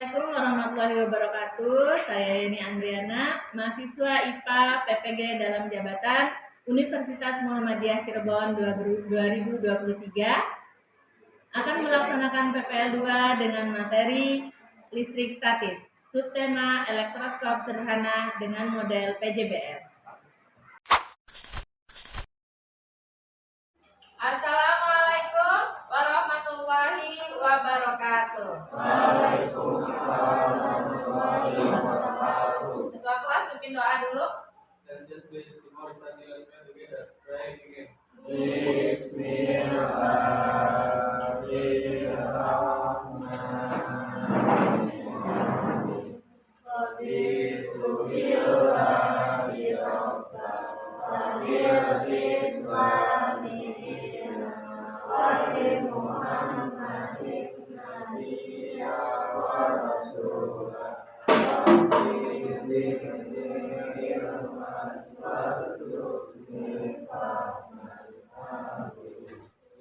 Assalamualaikum warahmatullahi wabarakatuh. Saya Yeni Andriana, mahasiswa IPA PPG dalam jabatan Universitas Muhammadiyah Cirebon 2023 akan melaksanakan PPL 2 dengan materi listrik statis, subtema elektroskop sederhana dengan model PJBL. Assalamualaikum warahmatullahi wabarakatuh. Ketua kelas pimpin doa dulu.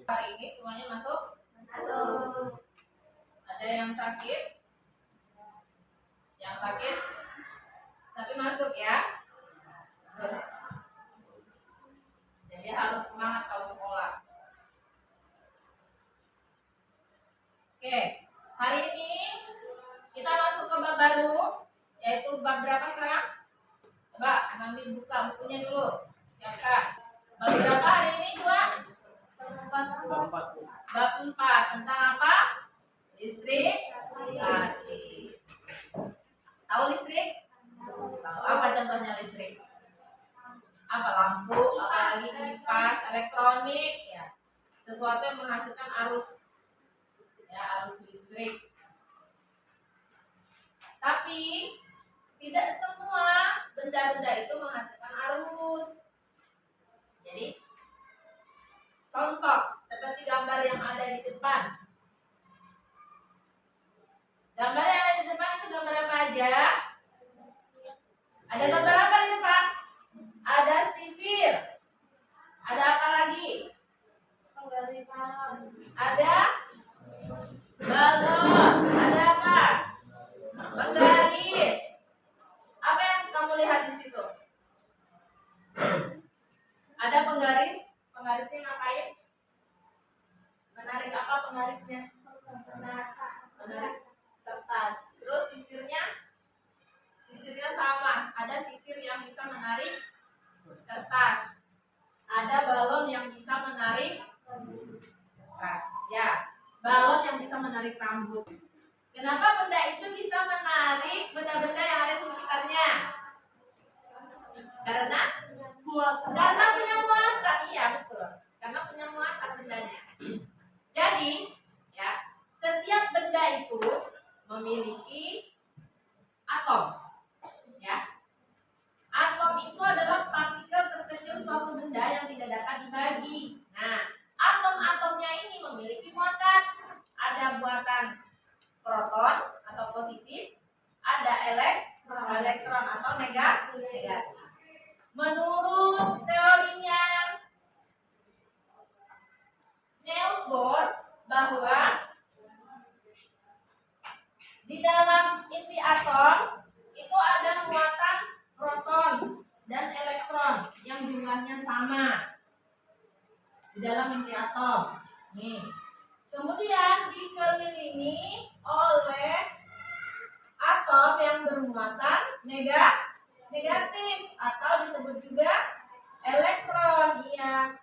Hari ini semuanya masuk? Masuk. Ada yang sakit? Yang sakit? Tapi masuk ya. Terus. Jadi harus semangat kalau sekolah. Oke, hari ini kita masuk ke bab baru, yaitu bab berapa sekarang? Coba nanti buka bukunya dulu. Siapkan. Bab berapa hari ini dua? Bab 4 tentang apa? Listrik statis. Tahu listrik? Tahu apa contohnya listrik? Apa lampu, apalagi kipas, elektronik, ya. Sesuatu yang menghasilkan arus, ya, arus listrik. Tapi tidak semua benda-benda itu menghasilkan arus. Jadi contoh seperti gambar yang ada di depan. Gambar yang ada di depan itu gambar apa aja? Ada gambar apa di depan? Ada sisir. Ada apa lagi? Ada balon. Ada apa? Penggaris. Apa yang kamu lihat di situ? Ada penggaris. Penggarisnya ngapain? Menarik apa penggarisnya? Menarik kertas. Terus sisirnya? Sisirnya sama. Ada sisir yang bisa menarik kertas. Ada balon yang bisa menarik kertas. Ya, balon yang bisa menarik rambut. Kenapa benda itu bisa menarik benda-benda yang ada di sekitarnya? Karena punya muatan. Iya, betul. Karena punya muatan bendanya. Jadi, ya, setiap benda itu memiliki atom. Ya. Atom itu adalah partikel terkecil suatu benda yang tidak dapat dibagi. Nah, atom-atomnya ini memiliki muatan. Ada muatan proton atau positif, ada elektron atau negatif. Menurut teorinya Niels Bohr bahwa di dalam inti atom itu ada muatan proton dan elektron yang jumlahnya sama di dalam inti atom. Nih. Kemudian dikelilingi oleh atom yang bermuatan negatif atau disebut juga elektron. Iya.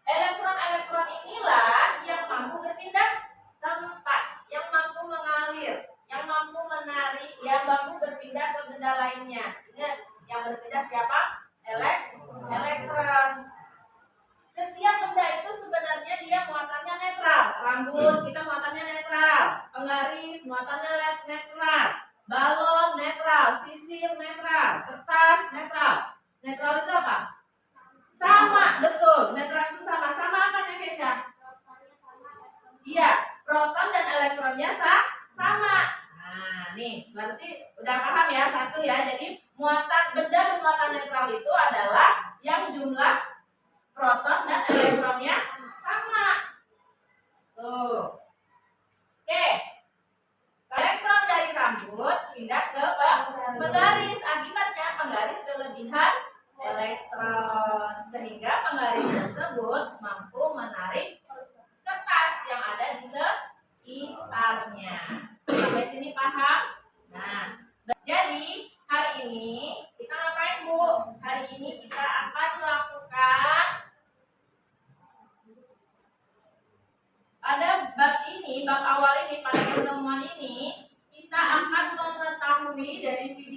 Elektron-elektron inilah yang mampu berpindah tempat, yang mampu mengalir, yang mampu menarik, yang mampu berpindah ke benda lainnya. Ingat, yang berpindah siapa? Elektron. Setiap benda itu sebenarnya dia muatannya netral. Rambut kita muatannya netral, penggaris muatannya netral, balon netral, sisir netral, kertas netral. Netral itu apa? Sama, betul. Netral itu sama. Sama apanya, Kesha? Iya, proton dan elektronnya sama. Nah, nih, berarti udah paham ya, satu ya. Jadi muatan benda bermuatan netral itu adalah yang jumlah proton dan elektronnya sama. Tuh. Oke. Elektron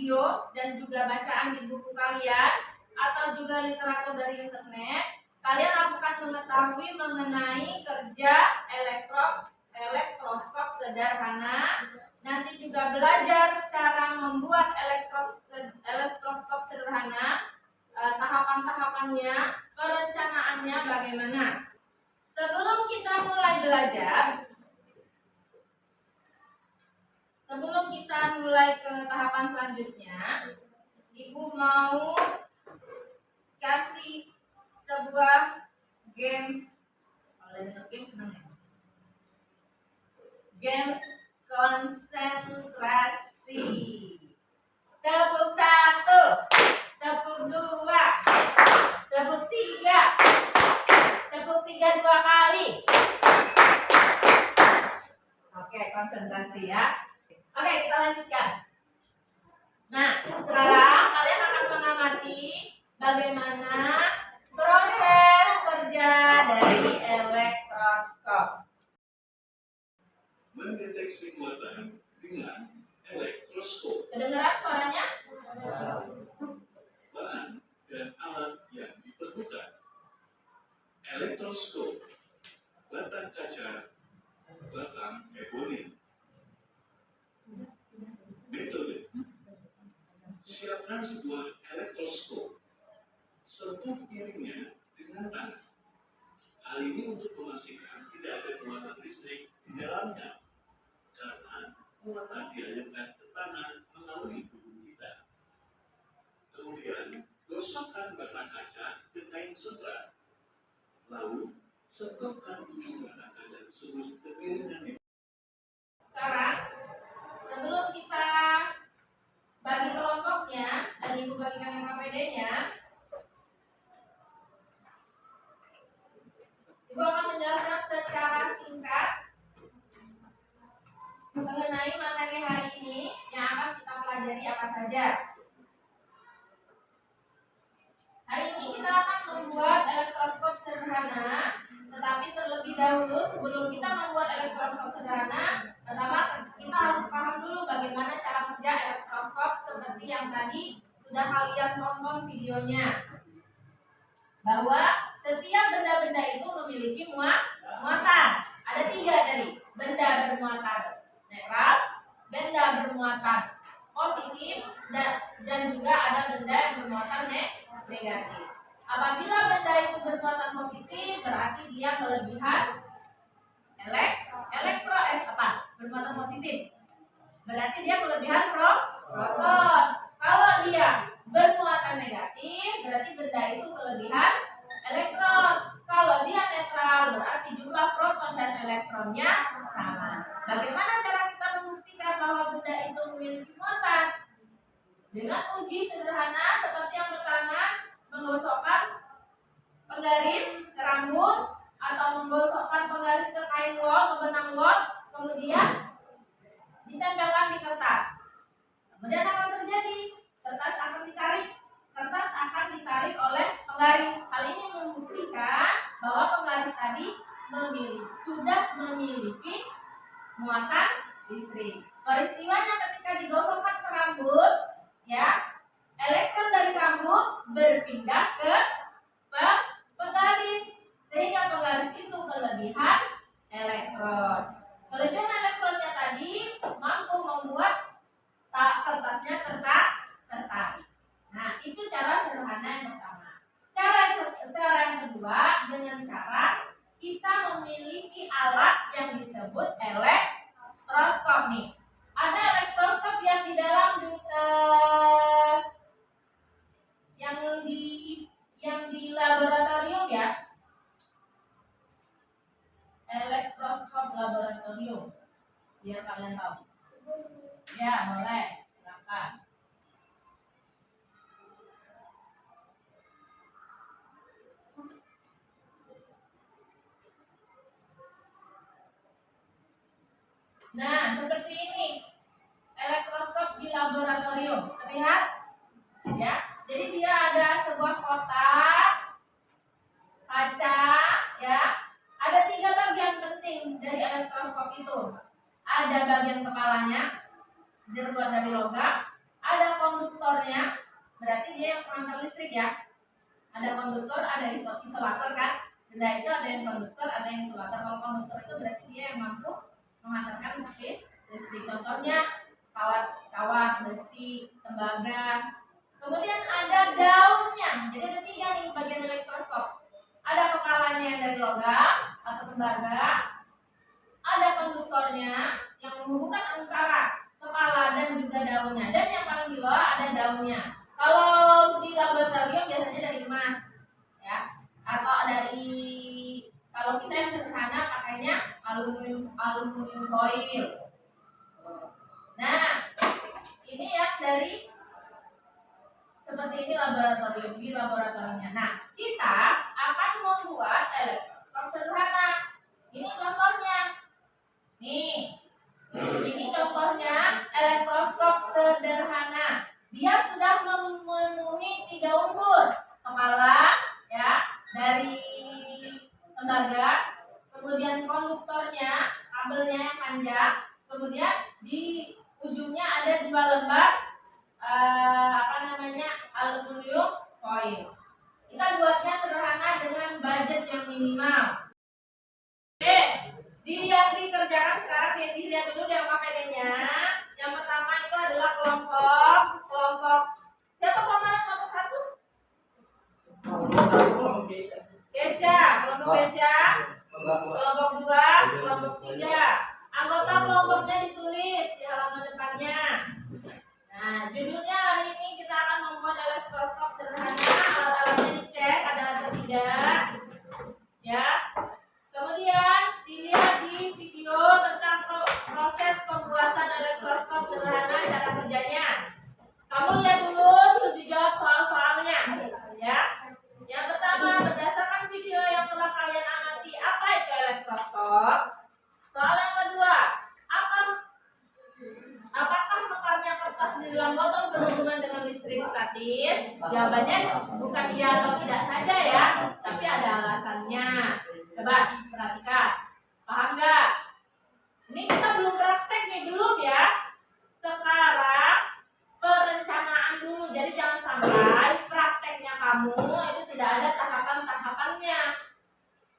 video dan juga bacaan di buku kalian atau juga literatur dari internet, kalian akan mengetahui mengenai kerja elektroskop sederhana. Nanti juga belajar cara membuat elektroskop sederhana, tahapan-tahapannya, perencanaannya bagaimana. Sebelum kita mulai ke tahapan selanjutnya, Ibu mau kasih sebuah games. Kalau ada games senang ya? Games konsentrasi. Tepuk 1, tepuk 2, tepuk 3, tepuk 3 2 kali. Oke, konsentrasi ya. Oke, kita lanjutkan. Nah, sekarang kalian akan mengamati bagaimana proses kerja dari elektroskop. Mendeteksi muatan dengan elektroskop. Kedengaran suaranya? Bahan dan alat yang diperlukan. Elektroskop, batang kaca, batang eboni. Metode: siapkan sebuah elektroskop, sentuh piringnya dengan tangan. Hal ini untuk memastikan tidak ada muatan listrik di dalamnya, karena muatan dialirkan ke tanah melalui tubuh kita. Kemudian, gosokkan batang kaca ke kain sutra. Lalu, sentuhkan ujung batang kaca tersebut ke piring yang Sekarang, sebelum kita bagi kelompoknya dan Ibu bagikan yang KPD-nya, Ibu akan menjelaskan secara singkat mengenai materi hari ini yang akan kita pelajari apa saja. Hari ini kita akan membuat elektroskop sederhana, tetapi terlebih dahulu sebelum kita membuat elektroskop sederhana, pertama kita harus paham dulu bagaimana cara kerja elektroskop seperti yang tadi sudah kalian tonton videonya. Bahwa setiap benda-benda itu memiliki muatan. Ada 3 tadi, benda bermuatan netral, benda bermuatan positif, dan juga ada benda yang bermuatan negatif. Apabila benda itu bermuatan positif, berarti dia kelebihan bermuatan positif. Berarti dia kelebihan proton. Kalau dia bermuatan negatif, berarti benda itu kelebihan elektron. Kalau dia netral, berarti jumlah proton dan elektronnya sama. Bagaimana cara kita membuktikan bahwa benda itu memiliki muatan? Dengan uji sederhana seperti yang pertama, menggosokkan penggaris ke rambut atau menggosokkan penggaris ke kain wol, ke benang wol, kemudian ditempelkan di kertas. Kemudian akan terjadi kertas akan ditarik oleh penggaris. Hal ini membuktikan bahwa penggaris tadi sudah memiliki muatan listrik. Peristiwanya ketika digosokkan ke rambut, ya, elektron dari rambut berpindah ke penggaris, sehingga penggaris itu kelebihan elektron. Kelebihan elektronnya tadi mampu membuat kertasnya tertarik. Nah, itu cara sederhana yang pertama. Cara yang kedua, dengan cara kita memiliki alat yang disebut elektroskop nih. Ada elektroskop yang di dalam yang di laboratorium ya. Elektroskop laboratorium. Biar kalian tahu. Ya, boleh. Silakan. Nah, seperti ini. Elektroskop di laboratorium. Terlihat? Ya. Jadi dia ada sebuah kotak kaca, ya. Ada 3 bagian penting dari elektroskop itu. Ada bagian kepalanya, terbuat dari logam. ada konduktornya, berarti dia yang pengantar listrik ya. Ada konduktor, ada isolator kan. Benda itu ada yang konduktor, ada yang isolator. Kalau konduktor itu berarti dia yang mampu mengantarkan listrik. Contohnya kawat, besi, tembaga. Kemudian ada daunnya. Jadi ada 3 nih bagian elektroskop. Ada kepalanya yang dari logam atau tembaga. Ada konduktornya yang menghubungkan antara kepala dan juga daunnya. Dan yang paling di bawah ada daunnya. Kalau di laboratorium biasanya dari emas, ya, atau dari kalau kita yang sederhana pakainya aluminium foil. Nah, ini yang dari seperti ini di laboratoriumnya. Nah, kita akan membuat elektroskop sederhana. Ini contohnya. Nih, ini contohnya elektroskop sederhana. Dia sudah memenuhi 3 unsur. Kepala, ya, dari tembaga, kemudian konduktornya, kabelnya yang panjang, kemudian di ujungnya ada 2 lembar aluminium foil. Kita buatnya sederhana dengan budget yang minimal. Oke, dilihat dikerjakan sekarang. Dilihat dulu di LKPD-nya. Yang pertama itu adalah kelompok siapa kemarin kelompok 1? Kesha, kelompok Kesha. Kelompok 2, kelompok 3. Anggota kelompoknya ditulis di halaman depannya. Nah, judulnya hari ini kita akan membuat elektroskop sederhana. Alat-alatnya dicek, ada 3. Ya. Kemudian dilihat di video tentang proses pembuatan elektroskop sederhana, cara kerjanya. Kamu lihat dulu terus dijawab soal-soalnya, ya. Yang pertama, berdasarkan video yang telah kalian amati, apa itu elektroskop? Soal yang kedua, apakah mekarnya kertas di dalam botol berhubungan dengan listrik statis? Jawabannya bukan iya atau tidak saja ya, tapi ada alasannya. Coba perhatikan, paham nggak? Ini kita belum praktek nih, belum ya. Sekarang perencanaan dulu, jadi jangan sampai prakteknya kamu itu tidak ada tahapan-tahapannya.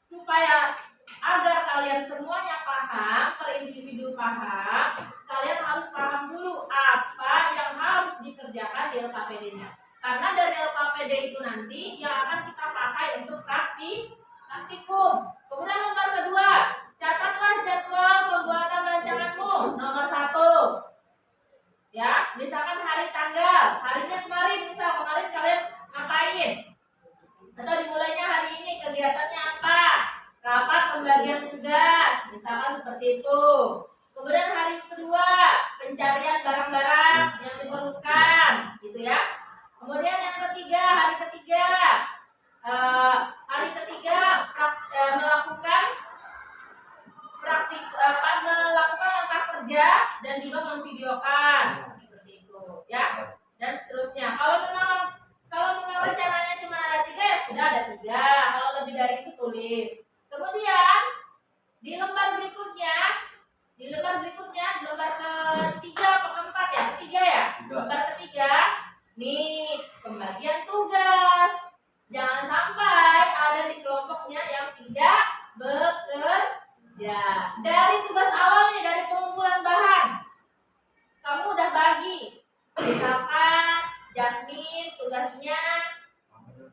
Supaya agar kalian semuanya paham, per individu paham, kalian harus paham dulu apa yang harus dikerjakan di LKPD-nya. Karena dari LKPD itu nanti yang akan kita pakai untuk praktikum. Kemudian nomor kedua, catatlah jadwal pembuatan rancanganmu. Nomor 1. Ya, misalkan hari tanggal, harinya kemarin, misal kemarin kalian ngapain? Atau dimulainya hari ini, kegiatannya apa? Rapat pembagian tugas, misalkan seperti itu. Kemudian hari kedua, pencarian barang-barang yang diperlukan, gitu ya. Kemudian yang ketiga, hari ketiga melakukan langkah kerja dan juga memvideokan, seperti itu, ya. Dan seterusnya. Kalau memang rencananya cuma ada 3, ya sudah ada 3. Kalau lebih dari itu tulis. Kemudian di lembar berikutnya, lembar ketiga atau keempat ya? Ketiga ya? Lembar ketiga, nih pembagian tugas. Jangan sampai ada di kelompoknya yang tidak bekerja. Dari tugas awal nih, dari pengumpulan bahan, kamu udah bagi. Misalkan Jasmine tugasnya,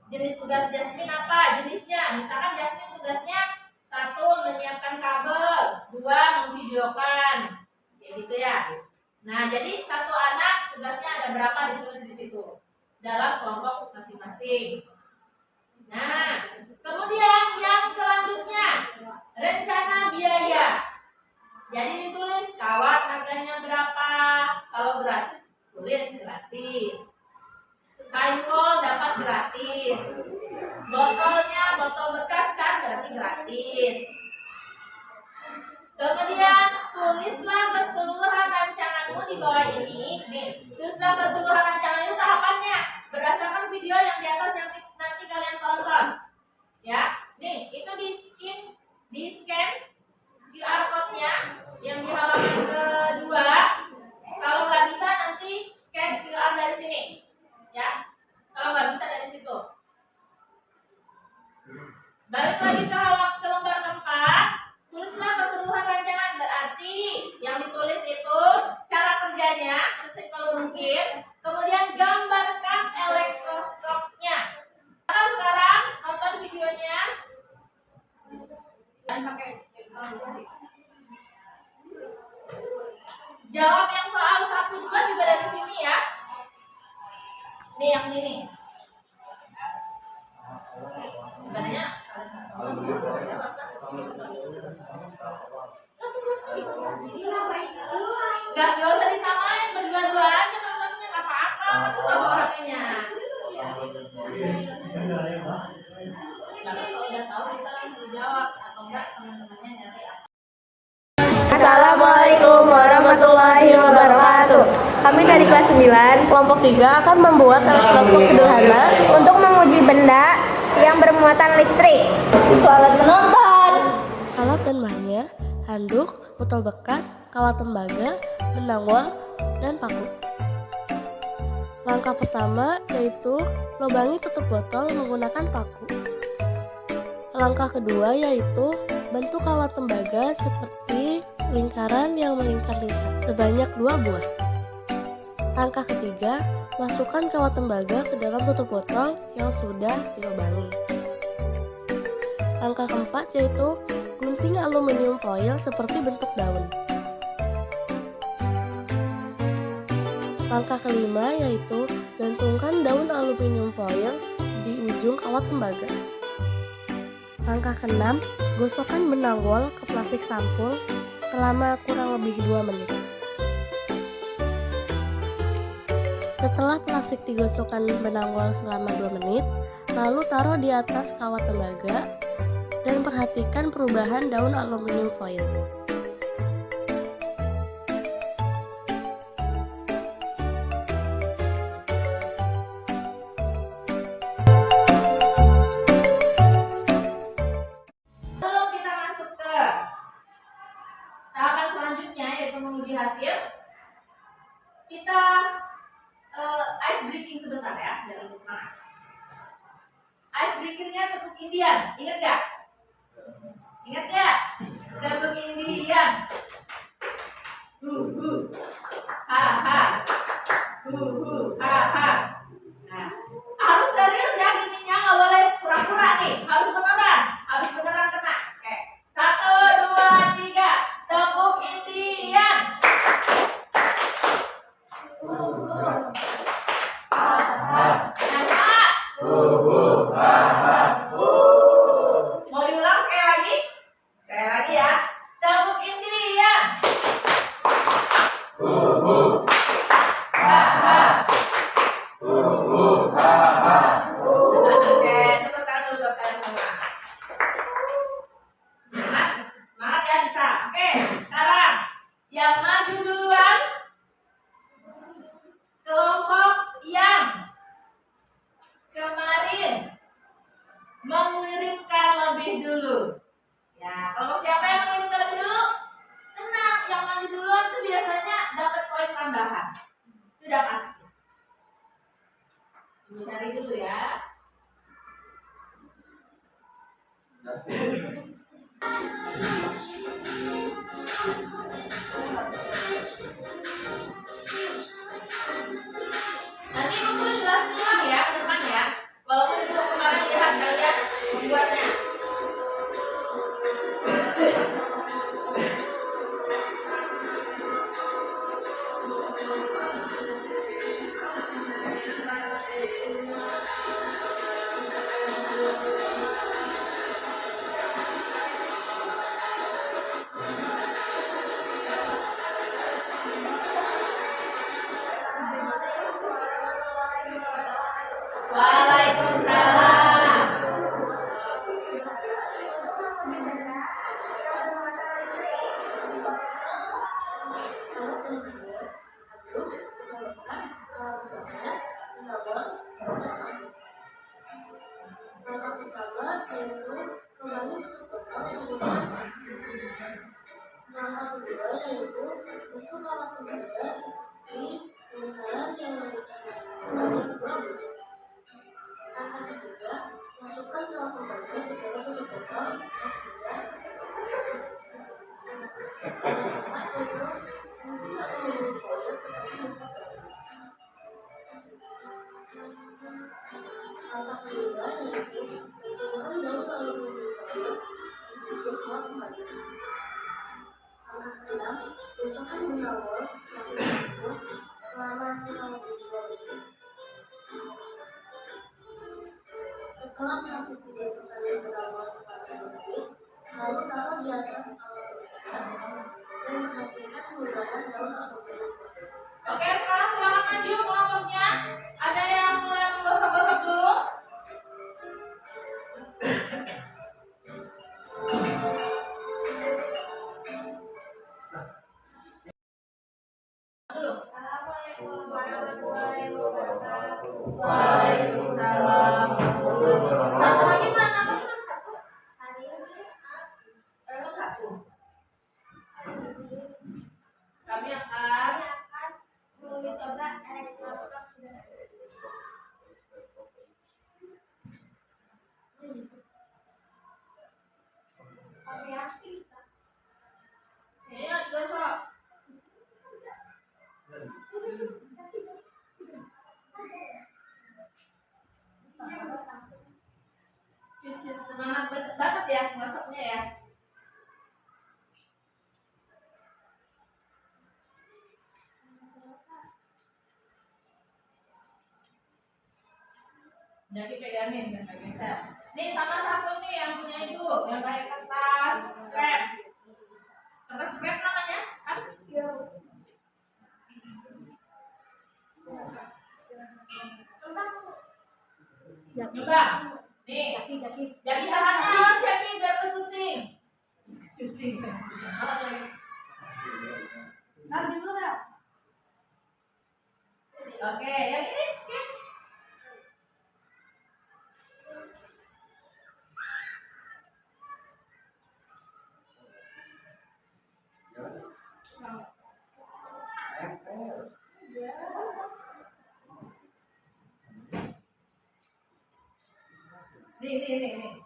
jenis tugas Jasmine apa? Jenisnya, misalkan Jasmine tugasnya 1 menyiapkan kabel, 2 memvideokan, kayak gitu ya. Nah, jadi 1 anak tugasnya ada berapa ditulis di situ dalam kelompok masing-masing. Nah, kemudian yang selanjutnya, rencana biaya. Jadi ditulis kawat harganya berapa. Kalau gratis, tulis gratis. Kain roll dapat gratis. Botolnya botol bekas kan, berarti gratis. Kemudian tulislah keseluruhan rancanganmu di bawah ini. Nih, tulislah keseluruhan rancangan itu tahapannya berdasarkan video yang di atas yang nanti kalian tonton. Ya, nih itu di scan QR code-nya yang di halaman kedua. Kalau nggak bisa nanti scan QR penelitiannya sesimpel mungkin. Kemudian gambarkan elektroskopnya. Sekarang nonton videonya. Dan pakai musik. Jawab yang soal 1, 2 juga dari sini ya. Nih yang ini. Sebenarnya Gak usah disamain, berdua-dua aja nontonnya, gak apa-apa. Tuh bawa HP-nya. Kalau udah tahu kita langsung jawab, atau enggak teman-temannya nyari apa. Assalamualaikum warahmatullahi wabarakatuh. Kami dari kelas 9 kelompok 3 akan membuat teleskop sederhana untuk menguji benda yang bermuatan listrik. Selamat menonton. Alat dan bahannya: handuk, botol bekas, kawat tembaga, benang wol, dan paku. Langkah pertama yaitu lubangi tutup botol menggunakan paku. Langkah kedua yaitu bentuk kawat tembaga seperti lingkaran yang melingkar-lingkar sebanyak 2 buah. Langkah ketiga, masukkan kawat tembaga ke dalam tutup botol yang sudah dilubangi. Langkah keempat yaitu gunting aluminium foil seperti bentuk daun. Langkah kelima yaitu gantungkan daun aluminium foil di ujung kawat tembaga. Langkah keenam, gosokkan benang wol ke plastik sampul selama kurang lebih 2 menit. Setelah plastik digosokkan benang wol selama 2 menit, lalu taruh di atas kawat tembaga dan perhatikan perubahan daun aluminium foil. Sebelum kita masuk ke tahapan selanjutnya yaitu menguji hasil, kita ice breaking sebentar ya, biar lebih semangat. Ice breakingnya tepuk Indian, ingat gak? Ingat gak? Tepuk Indian. Ha ha. Ha ha. Nah, harus serius ya gininya, nggak boleh pura-pura nih, harus beneran kena. Oke, 1, 2, 3, tepuk Indian. Mau diulang sekali lagi? Sekali lagi ya. Tepuk Indian. Oke, tepuk tangan dulu buat kalian semua. Semangat ya, bisa. Oke, sekarang yang maju duluan kelompok yang kemarin mengirimkan lebih dulu. Ya, kalau siapa yang mengirimkan lebih dulu, tenang, yang maju duluan tuh biasanya dapat poin tambahan. Itu udah pasti. Ibu cari dulu ya. Nanti ibu suruh jelasin ulang ya ke depan ya. Walaupun ibu kemarin lihat kalian membuatnya. Waalaikumsalam. Kalau masih tidak suka yang berawal seperti ini, lalu taruh di atas alat dan perhatikan menggunakan daun atau kulit. Oke, sekarang silakan maju kelompoknya. Ada yang mulai menggosok-gosok dulu? Assalamualaikum warahmatullahi wabarakatuh. Waalaikumsalam. Satu lagi mana? Bagaimana satu? Hari ini Satu. Kami akan akan mencoba elektroskop sederhana. Ayo gosok. Semangat banget ya gosoknya ya. Jadi pegangin dan geser. Nih sama satu nih yang punya ibu yang pakai kertas scrap. Kertas scrap namanya? Coba. Nih. Jadi tangannya awas jadi biar ke syuting. Syuting. Awas lagi. Nanti dulu ya. Oke, yang ini. Oke. Nih.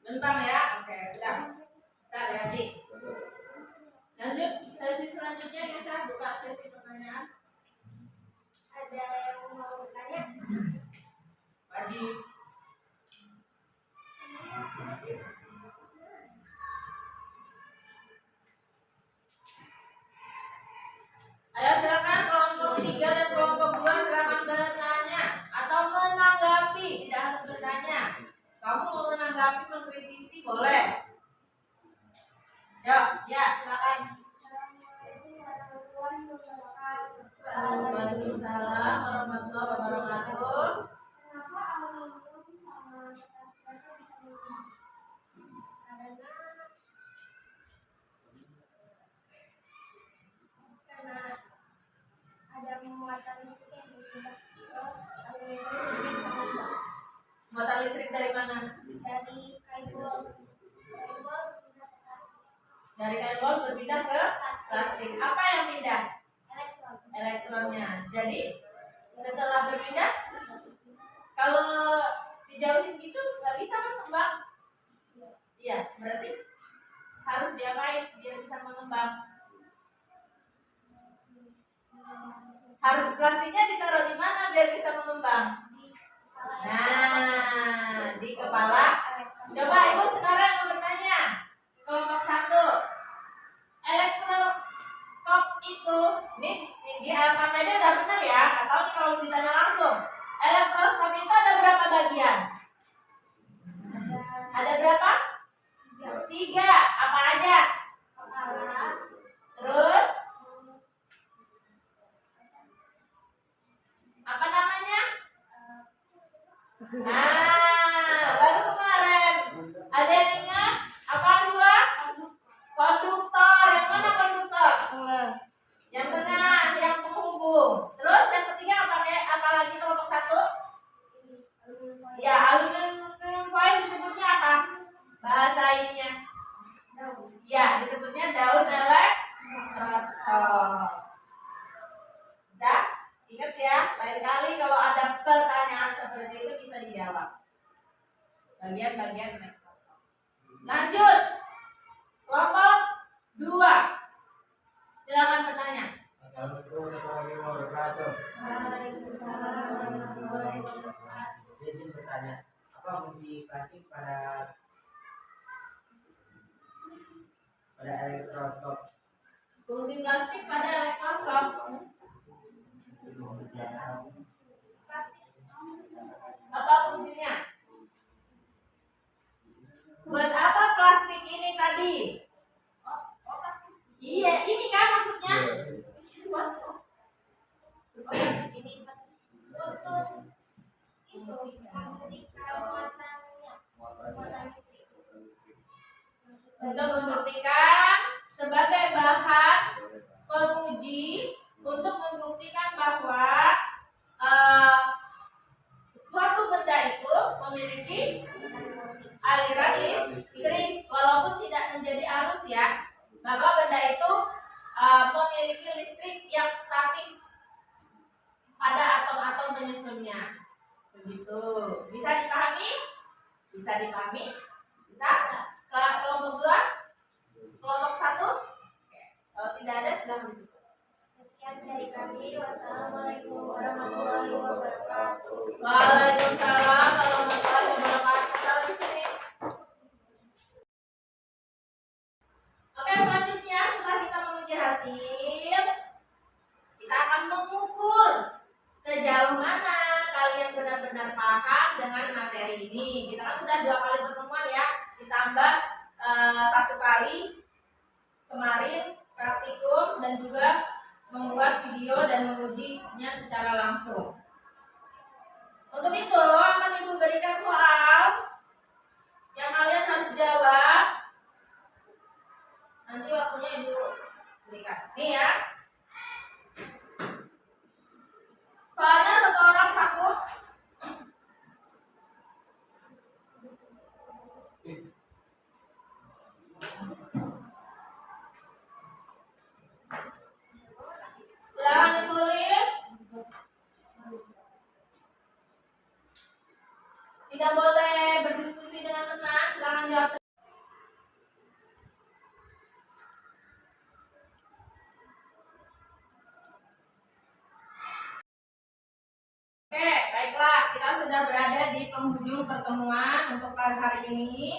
Bentar ya. Oke, sudah. Sudah berarti. Lanjut sesi selanjutnya ya, saya buka sesi pertanyaan. Ada yang mau bertanya? Wajib. Ayo silakan kelompok 3 dan kelompok 2 silakan bertanya atau menanggapi, tidak harus bertanya. Kamu mau menanggapi, mengkritisi boleh. Ya, silakan. Waalaikumsalam warahmatullahi wabarakatuh. Kenapa aluminium sama kertas kaca bisa menyala? Karena ada muatan listrik yang berpindah ke aluminium jadi bisa menyala. Muatan listrik dari mana? Dari kain bol berpindah ke plastik. Dari kain bol berpindah ke plastik. Apa yang pindah? Elektron. Elektronnya. Jadi setelah berpindah, kalau dijauhin gitu nggak bisa mengembang. Iya, berarti harus diapain biar bisa mengembang? Harus plastiknya ditaruh di mana biar bisa mengembang? Nah, di kepala. Coba ibu sekarang mau bertanya. Kelompok 1. Elektroskop itu, nih di Alkamedia udah benar ya. Nggak tahu nih kalau ditanya langsung. Elektroskop itu ada berapa bagian? Ada berapa? 3. Apa aja? Terus apa namanya? Baru kemarin. Ada yang ingat? Apa 2? Konduktor. Yang mana konduktor? Yang tengah, yang penghubung. Terus yang ketiga apa lagi kelompok 1? Ya, aluminium foil disebutnya apa? Bahasa ininya. Ya, disebutnya daun elektroskop. Udah? Ingat ya, lain kali kalau ada pertanyaan seperti itu bisa dijawab. Bagian-bagian elektroskop. Lanjut. Kelompok 2. Silakan bertanya. pada elektroskop. Fungsi plastik pada elektroskop. Apa fungsinya? Buat apa plastik ini tadi? Iya, ini kan maksudnya. Buat plastik ini untuk membuktikan sebagai bahan penguji untuk membuktikan bahwa suatu benda itu memiliki aliran listrik walaupun tidak menjadi arus ya, maka benda itu memiliki listrik yang statis pada atom-atom penyusunnya. Begitu. Bisa dipahami? Bisa dipahami? Bisa? Kelompok 2? Kelompok 1? Kalau tidak ada silahkan. Sekian dari kami. Wassalamualaikum warahmatullahi wabarakatuh. Waalaikumsalam warahmatullahi wabarakatuh. Salam di sini. Oke, selanjutnya setelah kita menguji hasil, kita akan mengukur sejauh mana kalian benar-benar paham dengan materi ini. Kita kan sudah 2 kali pertemuan ya, ditambah 1 kali kemarin praktikum dan juga membuat video dan mengujinya secara langsung. Untuk itu akan Ibu berikan soal yang kalian harus jawab. Nanti waktunya Ibu berikan. Nih ya. Soalnya 1 orang 1. Silahkan ditulis. Tidak boleh berdiskusi dengan teman. Silahkan jawab. Oke, baiklah. Kita sudah berada di penghujung pertemuan untuk hari ini.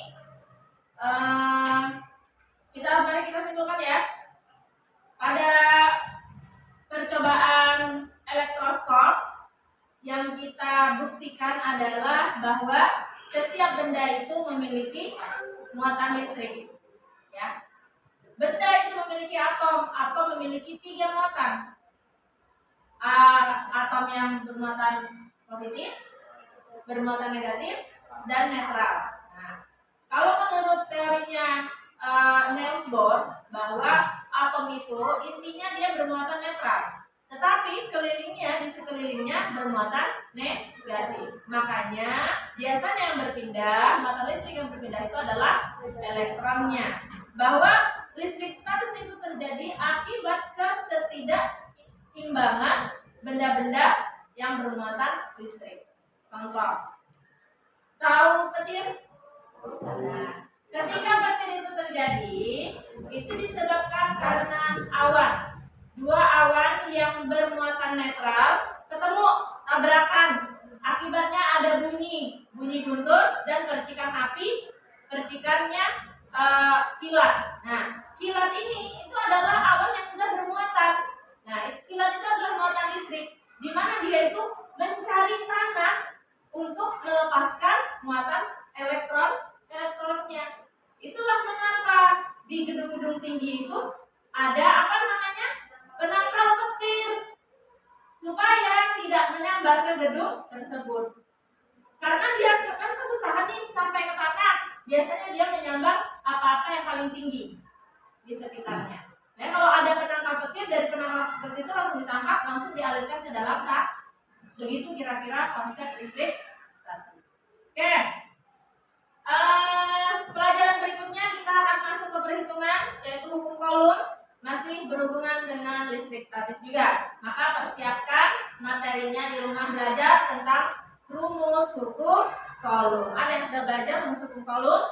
Mari kita simpulkan ya. Pada percobaan elektroskop yang kita buktikan adalah bahwa setiap benda itu memiliki muatan listrik. Ya. Benda itu memiliki atom memiliki 3 muatan. Atom yang bermuatan positif, bermuatan negatif, dan netral. Nah, kalau menurut teorinya Niels Bohr, bahwa atom itu intinya dia bermuatan netral, tetapi di sekelilingnya bermuatan negatif. Makanya biasanya yang berpindah, muatan listrik yang berpindah itu adalah elektronnya. Bahwa listrik statis itu terjadi akibat ketidakimbangan benda-benda yang bermuatan listrik. Contoh, tahu petir? Nah, ketika petir itu terjadi, itu disebabkan karena awan. 2 awan yang bermuatan netral ketemu, tabrakan. Akibatnya ada bunyi guntur dan percikan api. Percikannya kilat. Nah, kilat ini itu adalah awan yang sudah bermuatan. Nah, kilat itu adalah muatan listrik, di mana dia itu mencari tanah untuk melepaskan muatan elektronnya. Itulah mengapa di gedung-gedung tinggi itu ada penangkal petir supaya tidak menyambar ke gedung tersebut. Karena dia kan kesusahan nih sampai ke tanah, biasanya dia menyambar apa-apa yang paling tinggi di sekitarnya. Nah, kalau ada penangkal petir, dari penangkal petir itu langsung ditangkap, langsung dialirkan ke dalam tak. Begitu kira-kira konsep listrik statis. Oke. Pelajaran berikutnya kita akan masuk ke perhitungan, yaitu hukum Coulomb, masih berhubungan dengan listrik statis juga. Maka persiapkan materinya di rumah belajar tentang rumus hukum Coulomb. Ada yang sudah belajar rumus hukum Coulomb?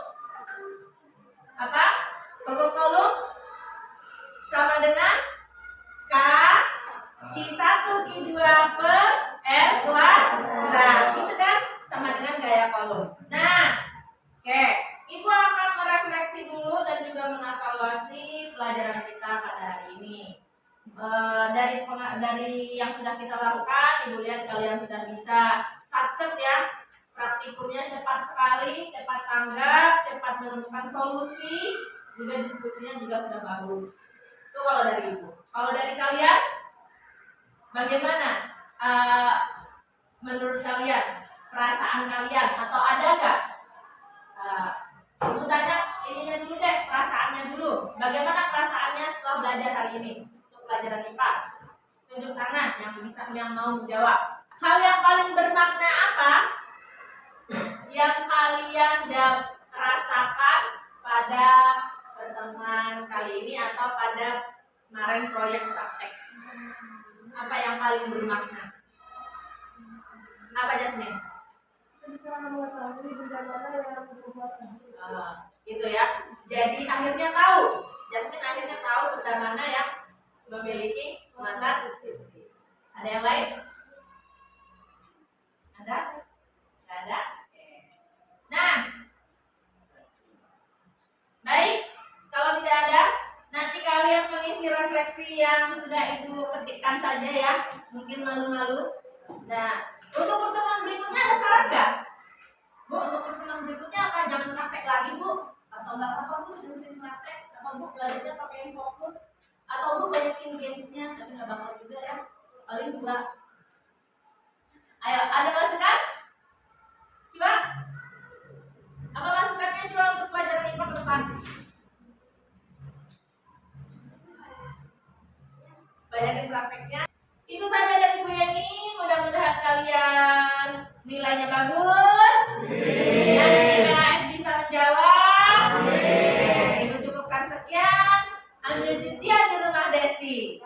Apa? Hukum Coulomb sama dengan K Q1 Q2 per R kuadrat. Itu kan sama dengan gaya Coulomb. Nah, oke. evaluasi pelajaran kita pada hari ini. Dari yang sudah kita lakukan, Ibu lihat kalian sudah bisa sukses ya. Praktikumnya cepat sekali, cepat tanggap, cepat menemukan solusi, juga diskusinya juga sudah bagus. Itu kalau dari Ibu. Kalau dari kalian, bagaimana? Menurut kalian, perasaan kalian atau ada nggak? Ibu tanya ininya dulu deh, perasaannya dulu. Bagaimana perasaannya setelah belajar hari ini untuk pelajaran IPA? Tunjuk tangan yang mau menjawab. Hal yang paling bermakna apa yang kalian rasakan pada pertemuan kali ini atau pada kemarin proyek praktek? Apa yang paling bermakna? Apa Jasmine? Bisa mengetahui benda mana yang berubah. Gitu ya. Jadi akhirnya tahu. Jasmine akhirnya tahu benda mana yang memiliki mata. Ada yang lain? Ada? Tidak ada? Oke. Nah, baik. Kalau tidak ada, nanti kalian mengisi refleksi yang sudah Ibu ketikkan saja ya. Mungkin malu-malu. Nah, untuk pertemuan berikutnya ada saran nggak? Bu, untuk pertemuan berikutnya apa? Jangan praktek lagi, Bu. Atau nggak apa-apa, Bu, sering-sering praktek. Atau Bu, belajarnya pakai yang fokus. Atau Bu, banyakin gamesnya, tapi nggak bakal juga ya. Paling 2. Ayo, ada masukan? Coba. Apa masukannya coba untuk pelajaran IPA ke depan? Banyakin prakteknya. Itu saja dari Bu Yeni. Mudah-mudahan kalian nilainya bagus. Nanti PAS bisa menjawab. Ibu cukupkan sekian. Ambil cucian di rumah Desi.